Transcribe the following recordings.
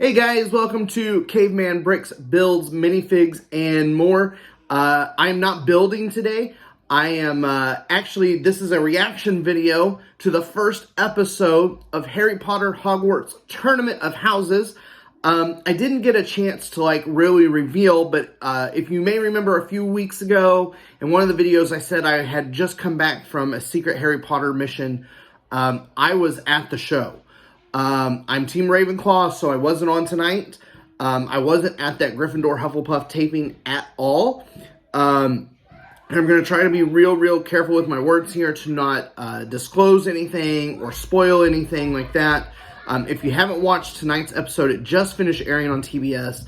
Hey guys, welcome to Caveman Bricks, Builds, Minifigs, and more. I'm not building today. I am this is a reaction video to the first episode of Harry Potter Hogwarts Tournament of Houses. I didn't get a chance to really reveal, but if you may remember a few weeks ago, in one of the videos I said I had just come back from a secret Harry Potter mission. I was at the show. I'm Team Ravenclaw, so I wasn't on tonight. I wasn't at that Gryffindor Hufflepuff taping at all. I'm going to try to be real careful with my words here to not disclose anything or spoil anything like that. If you haven't watched tonight's episode, it just finished airing on TBS.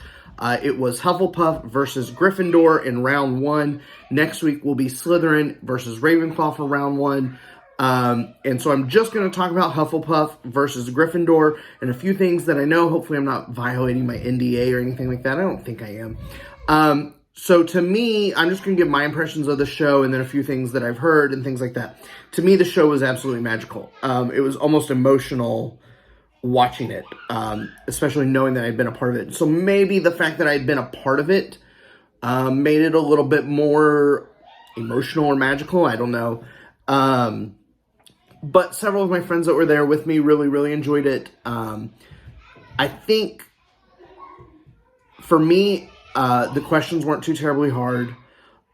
It was Hufflepuff versus Gryffindor in round 1. Next week will be Slytherin versus Ravenclaw for round 1. And so I'm just going to talk about Hufflepuff versus Gryffindor and a few things that I know. Hopefully I'm not violating my NDA or anything like that. I don't think I am. So to me, I'm just going to give my impressions of the show and then a few things that I've heard and things like that. To me, the show was absolutely magical. It was almost emotional watching it, especially knowing that I'd been a part of it. So maybe the fact that I'd been a part of it made it a little bit more emotional or magical. I don't know. But several of my friends that were there with me really enjoyed it. I think, for me, the questions weren't too terribly hard.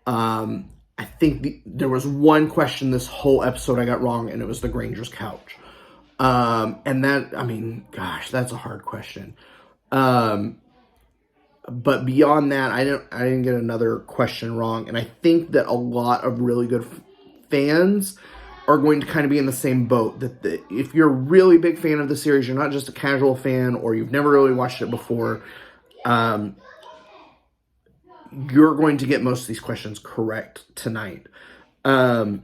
I think there was one question this whole episode I got wrong, and it was the Granger's couch. And that, I mean, gosh, that's a hard question. But beyond that, I didn't get another question wrong. And I think that a lot of really good fans are going to kind of be in the same boat. That if you're a really big fan of the series, you're not just a casual fan or you've never really watched it before, you're going to get most of these questions correct tonight. I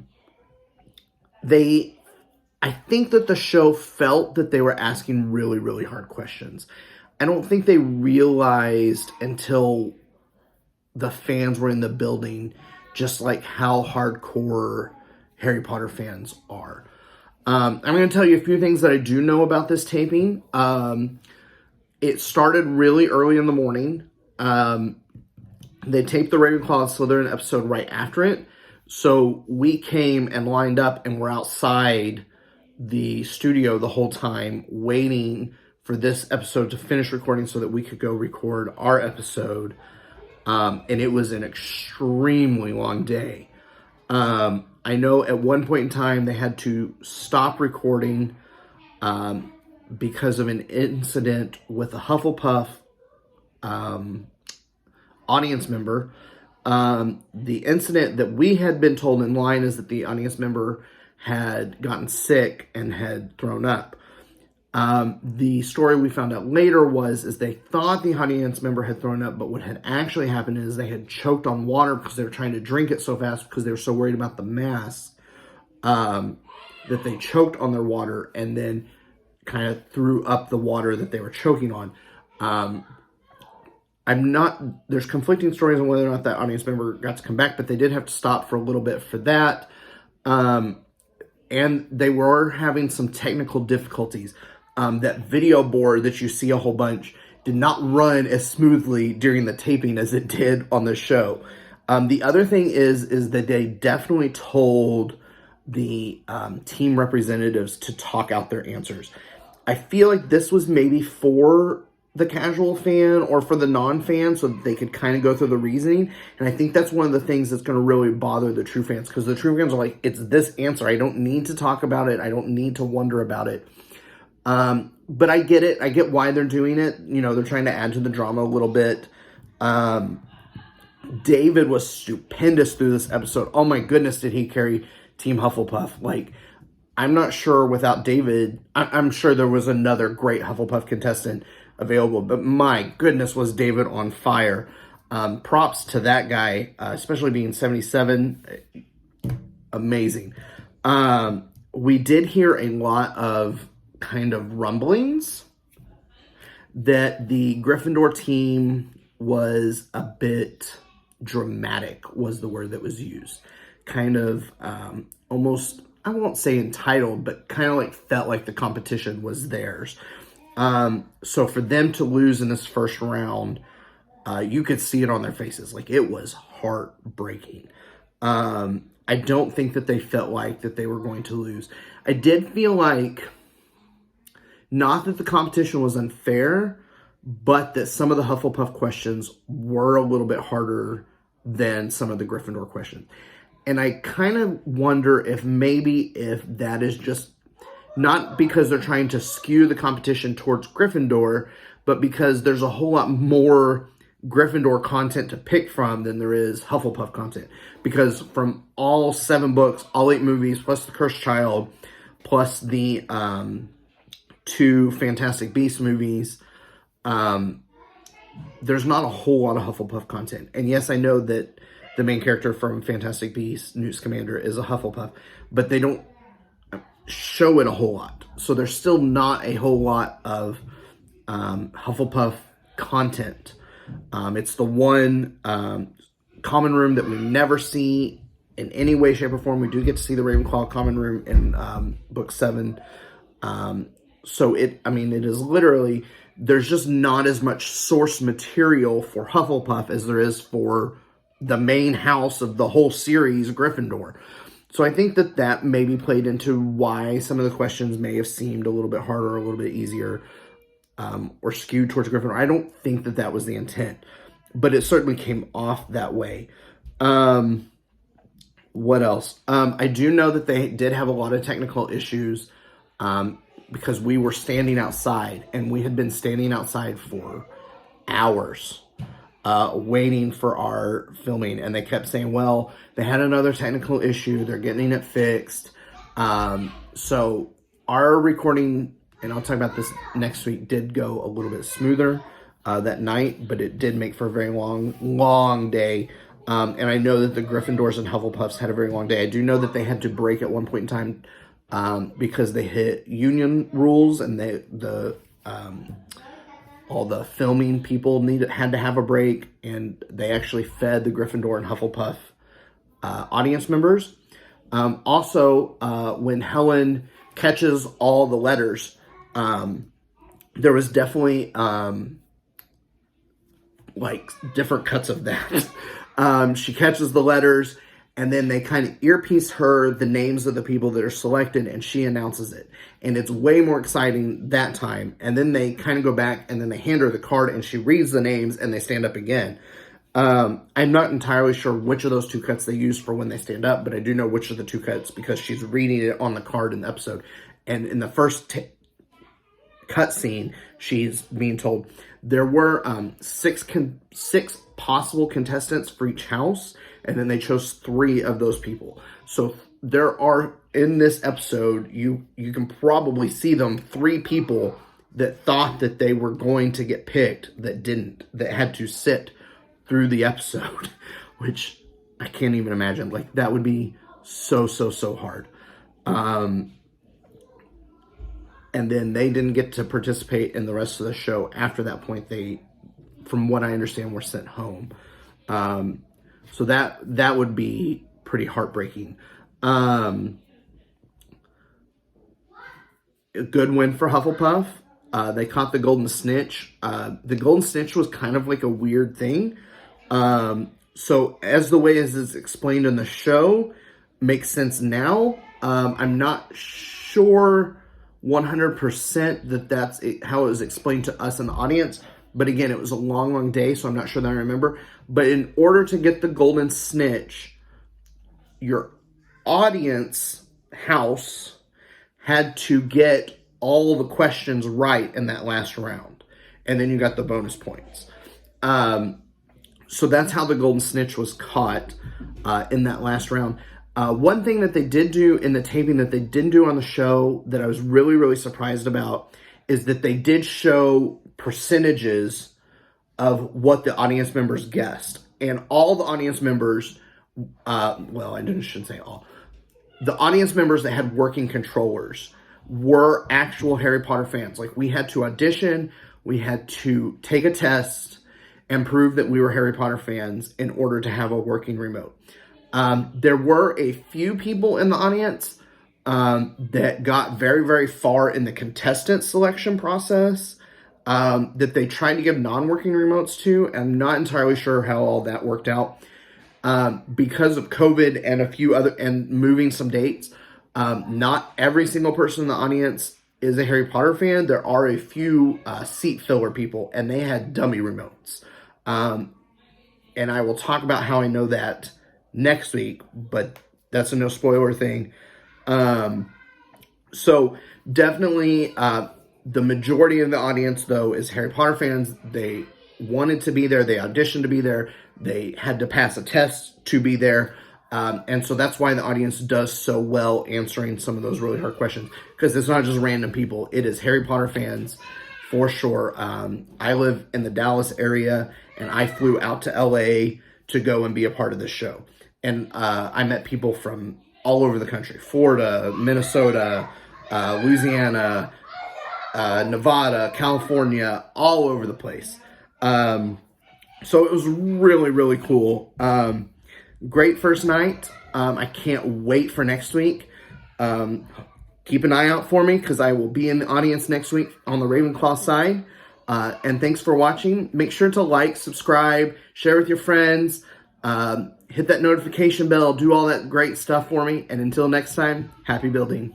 think that the show felt that they were asking really hard questions. I don't think they realized until the fans were in the building just how hardcore Harry Potter fans are. I'm going to tell you a few things that I do know about this taping. It started really early in the morning. They taped the Ravenclaw Slytherin episode right after it. So we came and lined up and were outside the studio the whole time waiting for this episode to finish recording so that we could go record our episode. And it was an extremely long day. I know at one point in time they had to stop recording because of an incident with a Hufflepuff audience member. The incident that we had been told in line is that the audience member had gotten sick and had thrown up. The story we found out later is they thought the audience member had thrown up, but what had actually happened is they had choked on water because they were trying to drink it so fast because they were so worried about the mass that they choked on their water and then kind of threw up the water that they were choking on. There's conflicting stories on whether or not that audience member got to come back, but they did have to stop for a little bit for that. And they were having some technical difficulties. That video board that you see a whole bunch did not run as smoothly during the taping as it did on the show. The other thing is that they definitely told the team representatives to talk out their answers. I feel like this was maybe for the casual fan or for the non-fan so that they could kind of go through the reasoning. And I think that's one of the things that's going to really bother the true fans, because the true fans are like, it's this answer. I don't need to talk about it. I don't need to wonder about it. But I get it. I get why they're doing it. You know, they're trying to add to the drama a little bit. David was stupendous through this episode. Oh my goodness, did he carry Team Hufflepuff. I'm not sure without David, I'm sure there was another great Hufflepuff contestant available, but my goodness, was David on fire. Props to that guy, especially being 77. Amazing. We did hear a lot of kind of rumblings that the Gryffindor team was a bit dramatic, was the word that was used. Kind of almost, I won't say entitled, but kind of felt like the competition was theirs. So for them to lose in this first round, you could see it on their faces. Like, it was heartbreaking. I don't think that they felt like that they were going to lose. I did feel like, not that the competition was unfair, but that some of the Hufflepuff questions were a little bit harder than some of the Gryffindor questions. And I kind of wonder if that is just not because they're trying to skew the competition towards Gryffindor, but because there's a whole lot more Gryffindor content to pick from than there is Hufflepuff content. Because from all 7 books, all 8 movies, plus the Cursed Child, plus the 2 Fantastic Beasts movies, there's not a whole lot of Hufflepuff content. And yes, I know that the main character from Fantastic Beasts, Newt Scamander, is a Hufflepuff, but they don't show it a whole lot. So there's still not a whole lot of Hufflepuff content. It's the one common room that we never see in any way, shape, or form. We do get to see the Ravenclaw common room in book 7. So it is literally, there's just not as much source material for Hufflepuff as there is for the main house of the whole series, Gryffindor. So I think that maybe played into why some of the questions may have seemed a little bit harder, a little bit easier, or skewed towards Gryffindor. I don't think that was the intent, but it certainly came off that way. What else? I do know that they did have a lot of technical issues, because we were standing outside, and we had been standing outside for hours, waiting for our filming, and they kept saying, well, they had another technical issue, they're getting it fixed. So our recording, and I'll talk about this next week, did go a little bit smoother that night, but it did make for a very long day. And I know that the Gryffindors and Hufflepuffs had a very long day. I do know that they had to break at one point in time, because they hit union rules, and all the filming people had to have a break, and they actually fed the Gryffindor and Hufflepuff audience members. Also, when Helen catches all the letters, there was definitely like different cuts of that. She catches the letters, and then they kind of earpiece her the names of the people that are selected, and she announces it. And it's way more exciting that time. And then they kind of go back, and then they hand her the card, and she reads the names, and they stand up again. I'm not entirely sure which of those 2 cuts they use for when they stand up, but I do know which of the 2 cuts, because she's reading it on the card in the episode. And in the first cut scene, she's being told there were 6 possible contestants for each house, and then they chose 3 of those people. So there are, in this episode, you can probably see them, 3 people that thought that they were going to get picked that didn't, that had to sit through the episode, which I can't even imagine. Like, that would be so hard. And then they didn't get to participate in the rest of the show. After that point, they, from what I understand, were sent home. So that would be pretty heartbreaking. A good win for Hufflepuff. They caught the Golden Snitch. The Golden Snitch was kind of like a weird thing. So as the way as it's explained in the show makes sense now, I'm not sure 100% that that's how it was explained to us in the audience. But again, it was a long day, so I'm not sure that I remember. But in order to get the Golden Snitch, your audience house had to get all the questions right in that last round. And then you got the bonus points. So that's how the Golden Snitch was caught in that last round. One thing that they did do in the taping that they didn't do on the show that I was really surprised about is that they did show percentages of what the audience members guessed. And all the audience members, well, shouldn't say all. The audience members that had working controllers were actual Harry Potter fans. Like, we had to audition, we had to take a test and prove that we were Harry Potter fans in order to have a working remote. There were a few people in the audience that got very, very far in the contestant selection process that they tried to give non-working remotes to. I'm not entirely sure how all that worked out. Because of COVID and a few other, and moving some dates, not every single person in the audience is a Harry Potter fan. There are a few seat filler people, and they had dummy remotes. And I will talk about how I know that next week, but that's a no spoiler thing. So definitely, the majority of the audience, though, is Harry Potter fans. They wanted to be there. They auditioned to be there. They had to pass a test to be there. And so that's why the audience does so well answering some of those really hard questions, because it's not just random people. It is Harry Potter fans for sure. I live in the Dallas area, and I flew out to LA to go and be a part of this show. And I met people from all over the country: Florida, Minnesota, Louisiana, Nevada, California, all over the place. So it was really, really cool. Great first night. I can't wait for next week. Keep an eye out for me, because I will be in the audience next week on the Ravenclaw side. And thanks for watching. Make sure to like, subscribe, share with your friends, hit that notification bell, do all that great stuff for me. And until next time, happy building.